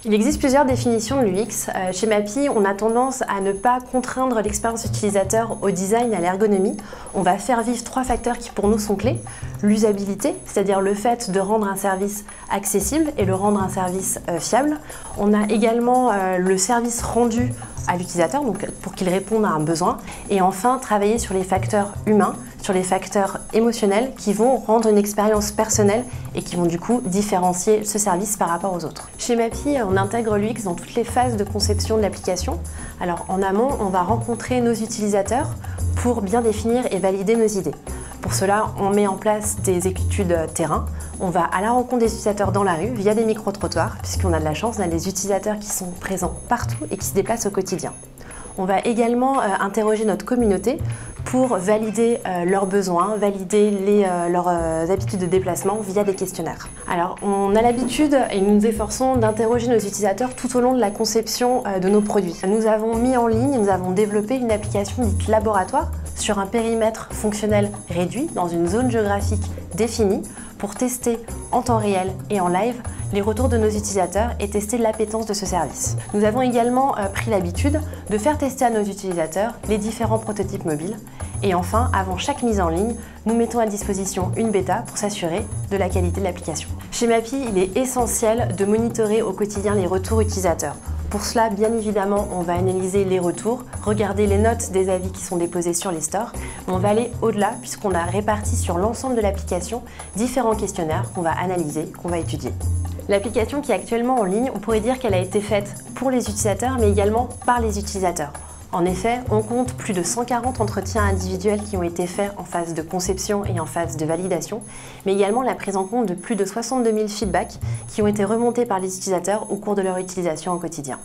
Il existe plusieurs définitions de l'UX. Chez Mappy, on a tendance à ne pas contraindre l'expérience utilisateur au design, à l'ergonomie. On va faire vivre 3 facteurs qui pour nous sont clés. L'usabilité, c'est-à-dire le fait de rendre un service accessible et le rendre un service fiable. On a également le service rendu à l'utilisateur, donc pour qu'il réponde à un besoin. Et enfin, travailler sur les facteurs humains, sur les facteurs émotionnels qui vont rendre une expérience personnelle et qui vont du coup différencier ce service par rapport aux autres. Chez Mappy, on intègre l'UX dans toutes les phases de conception de l'application. Alors en amont, on va rencontrer nos utilisateurs pour bien définir et valider nos idées. Pour cela, on met en place des études terrain. On va à la rencontre des utilisateurs dans la rue via des micro-trottoirs, puisqu'on a de la chance, on a des utilisateurs qui sont présents partout et qui se déplacent au quotidien. On va également interroger notre communauté pour valider leurs besoins, valider leurs habitudes de déplacement via des questionnaires. Alors, on a l'habitude et nous nous efforçons d'interroger nos utilisateurs tout au long de la conception de nos produits. Nous avons mis en ligne, nous avons développé une application dite laboratoire sur un périmètre fonctionnel réduit dans une zone géographique définie pour tester en temps réel et en live les retours de nos utilisateurs et tester l'appétence de ce service. Nous avons également pris l'habitude de faire tester à nos utilisateurs les différents prototypes mobiles. Et enfin, avant chaque mise en ligne, nous mettons à disposition une bêta pour s'assurer de la qualité de l'application. Chez Mappy, il est essentiel de monitorer au quotidien les retours utilisateurs. Pour cela, bien évidemment, on va analyser les retours, regarder les notes des avis qui sont déposés sur les stores. On va aller au-delà puisqu'on a réparti sur l'ensemble de l'application différents questionnaires qu'on va analyser, qu'on va étudier. L'application qui est actuellement en ligne, on pourrait dire qu'elle a été faite pour les utilisateurs, mais également par les utilisateurs. En effet, on compte plus de 140 entretiens individuels qui ont été faits en phase de conception et en phase de validation, mais également la prise en compte de plus de 62 000 feedbacks qui ont été remontés par les utilisateurs au cours de leur utilisation au quotidien.